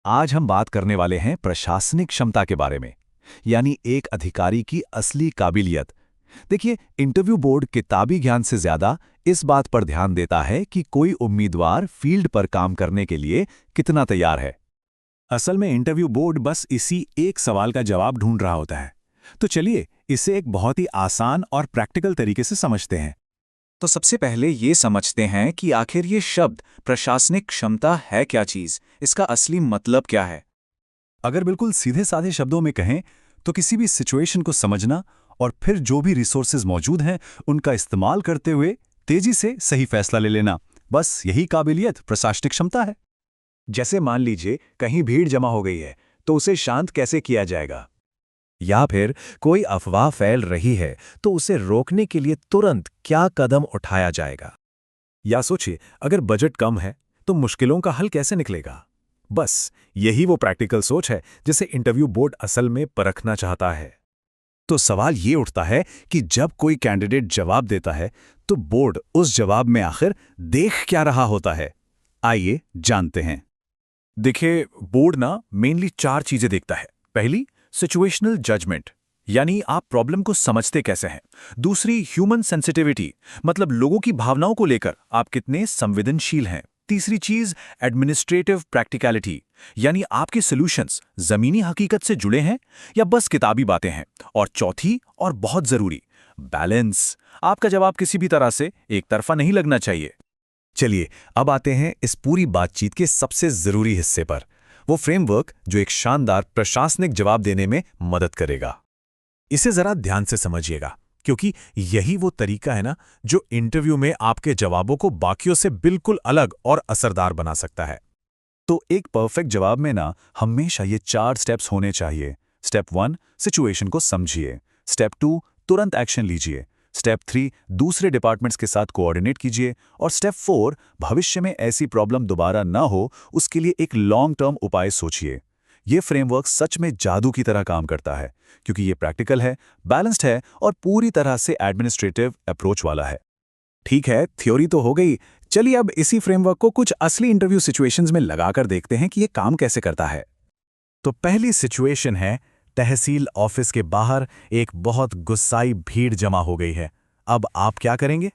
आज हम बात करने वाले हैं प्रशासनिक क्षमता के बारे में, यानी एक अधिकारी की असली काबिलियत। देखिए, इंटरव्यू बोर्ड किताबी ज्ञान से ज्यादा इस बात पर ध्यान देता है कि कोई उम्मीदवार फील्ड पर काम करने के लिए कितना तैयार है। असल में इंटरव्यू बोर्ड बस इसी एक सवाल का जवाब ढूंढ रहा होता है। तो चलिए इसे एक बहुत ही आसान और प्रैक्टिकल तरीके से समझते हैं। तो सबसे पहले ये समझते हैं कि आखिर ये शब्द प्रशासनिक क्षमता है क्या चीज़, इसका असली मतलब क्या है। अगर बिल्कुल सीधे साधे शब्दों में कहें तो किसी भी सिचुएशन को समझना और फिर जो भी रिसोर्सेज मौजूद हैं उनका इस्तेमाल करते हुए तेजी से सही फैसला ले लेना, बस यही काबिलियत प्रशासनिक क्षमता है। जैसे मान लीजिए कहीं भीड़ जमा हो गई है, तो उसे शांत कैसे किया जाएगा? या फिर कोई अफवाह फैल रही है तो उसे रोकने के लिए तुरंत क्या कदम उठाया जाएगा? या सोचिए अगर बजट कम है तो मुश्किलों का हल कैसे निकलेगा? बस यही वो प्रैक्टिकल सोच है जिसे इंटरव्यू बोर्ड असल में परखना चाहता है। तो सवाल ये उठता है कि जब कोई कैंडिडेट जवाब देता है तो बोर्ड उस जवाब में आखिर देख क्या रहा होता है। आइए जानते हैं। देखिए, बोर्ड ना मेनली 4 चीजें देखता है। पहली, सिचुएशनल जजमेंट, यानी आप प्रॉब्लम को समझते कैसे हैं। दूसरी, ह्यूमन सेंसिटिविटी, मतलब लोगों की भावनाओं को लेकर आप कितने संवेदनशील हैं। तीसरी चीज, एडमिनिस्ट्रेटिव प्रैक्टिकलिटी, यानी आपके सॉल्यूशंस जमीनी हकीकत से जुड़े हैं या बस किताबी बातें हैं। और चौथी और बहुत जरूरी, बैलेंस, आपका जवाब किसी भी तरह से एक तरफा नहीं लगना चाहिए। चलिए अब आते हैं इस पूरी बातचीत के सबसे जरूरी हिस्से पर, वो फ्रेमवर्क जो एक शानदार प्रशासनिक जवाब देने में मदद करेगा। इसे जरा ध्यान से समझिएगा, क्योंकि यही वो तरीका है ना जो इंटरव्यू में आपके जवाबों को बाकियों से बिल्कुल अलग और असरदार बना सकता है। तो एक परफेक्ट जवाब में ना हमेशा ये 4 स्टेप्स होने चाहिए। स्टेप 1, सिचुएशन को समझिए। स्टेप 2, तुरंत एक्शन लीजिए। स्टेप 3, दूसरे डिपार्टमेंट्स के साथ कोऑर्डिनेट कीजिए। और स्टेप 4, भविष्य में ऐसी प्रॉब्लम दोबारा ना हो उसके लिए एक लॉन्ग टर्म उपाय सोचिए। ये फ्रेमवर्क सच में जादू की तरह काम करता है, क्योंकि ये प्रैक्टिकल है, बैलेंस्ड है और पूरी तरह से एडमिनिस्ट्रेटिव अप्रोच वाला है। ठीक है, थ्योरी तो हो गई। चलिए अब इसी फ्रेमवर्क को कुछ असली इंटरव्यू सिचुएशंस में लगाकर देखते हैं कि ये काम कैसे करता है। तो पहली सिचुएशन है, तहसील ऑफिस के बाहर एक बहुत गुस्साई भीड़ जमा हो गई है। अब आप क्या करेंगे?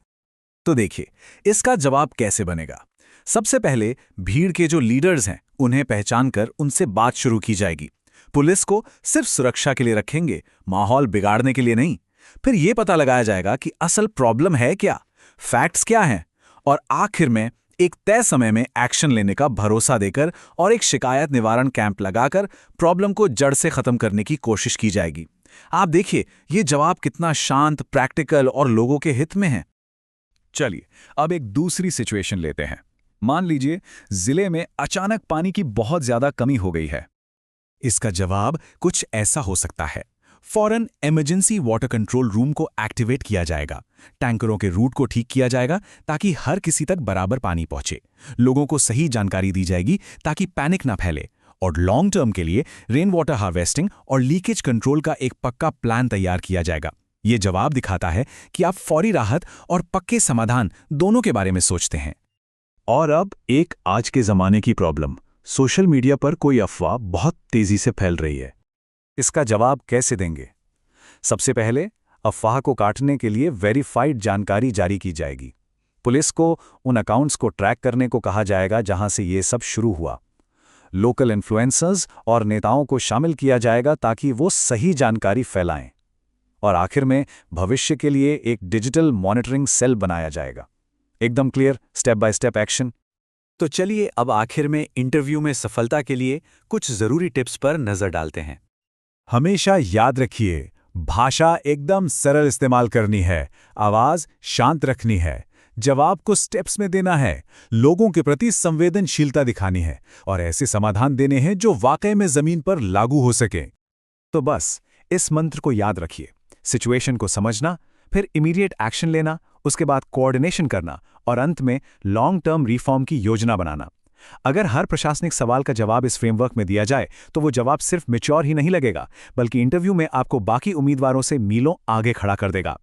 तो देखिए, इसका जवाब कैसे बनेगा। सबसे पहले भीड़ के जो लीडर्स हैं उन्हें पहचान कर उनसे बात शुरू की जाएगी। पुलिस को सिर्फ सुरक्षा के लिए रखेंगे, माहौल बिगाड़ने के लिए नहीं। फिर यह पता लगाया जाएगा कि असल प्रॉब्लम है क्या, फैक्ट्स क्या हैं, और आखिर में एक तय समय में एक्शन लेने का भरोसा देकर और एक शिकायत निवारण कैंप लगाकर प्रॉब्लम को जड़ से खत्म करने की कोशिश की जाएगी। आप देखिए ये जवाब कितना शांत, प्रैक्टिकल और लोगों के हित में है। चलिए अब एक दूसरी सिचुएशन लेते हैं। मान लीजिए जिले में अचानक पानी की बहुत ज्यादा कमी हो गई है। इसका जवाब कुछ ऐसा हो सकता है, फौरन इमरजेंसी वाटर कंट्रोल रूम को एक्टिवेट किया जाएगा। टैंकरों के रूट को ठीक किया जाएगा ताकि हर किसी तक बराबर पानी पहुंचे। लोगों को सही जानकारी दी जाएगी ताकि पैनिक ना फैले। और लॉन्ग टर्म के लिए रेन वाटर हार्वेस्टिंग और लीकेज कंट्रोल का एक पक्का प्लान तैयार किया जाएगा। ये जवाब दिखाता है कि आप फौरी राहत और पक्के समाधान दोनों के बारे में सोचते हैं। और अब एक आज के जमाने की प्रॉब्लम, सोशल मीडिया पर कोई अफवाह बहुत तेजी से फैल रही है। इसका जवाब कैसे देंगे? सबसे पहले अफवाह को काटने के लिए वेरीफाइड जानकारी जारी की जाएगी। पुलिस को उन अकाउंट्स को ट्रैक करने को कहा जाएगा जहां से ये सब शुरू हुआ। लोकल इन्फ्लुएंसर्स और नेताओं को शामिल किया जाएगा ताकि वो सही जानकारी फैलाएं। और आखिर में भविष्य के लिए एक डिजिटल मॉनिटरिंग सेल बनाया जाएगा। एकदम clear, step by step action. तो चलिए अब आखिर में इंटरव्यू में सफलता के लिए कुछ जरूरी टिप्स पर नजर डालते हैं। हमेशा याद रखिए, भाषा एकदम सरल इस्तेमाल करनी है, आवाज शांत रखनी है, जवाब को स्टेप्स में देना है, लोगों के प्रति संवेदनशीलता दिखानी है और ऐसे समाधान देने हैं जो वाकई में जमीन पर लागू हो सके। तो बस इस मंत्र को याद रखिए, सिचुएशन को समझना, फिर इमीडिएट एक्शन लेना, उसके बाद कोऑर्डिनेशन करना और अंत में लॉन्ग टर्म रिफॉर्म की योजना बनाना। अगर हर प्रशासनिक सवाल का जवाब इस फ्रेमवर्क में दिया जाए तो वो जवाब सिर्फ मैच्योर ही नहीं लगेगा, बल्कि इंटरव्यू में आपको बाकी उम्मीदवारों से मीलों आगे खड़ा कर देगा।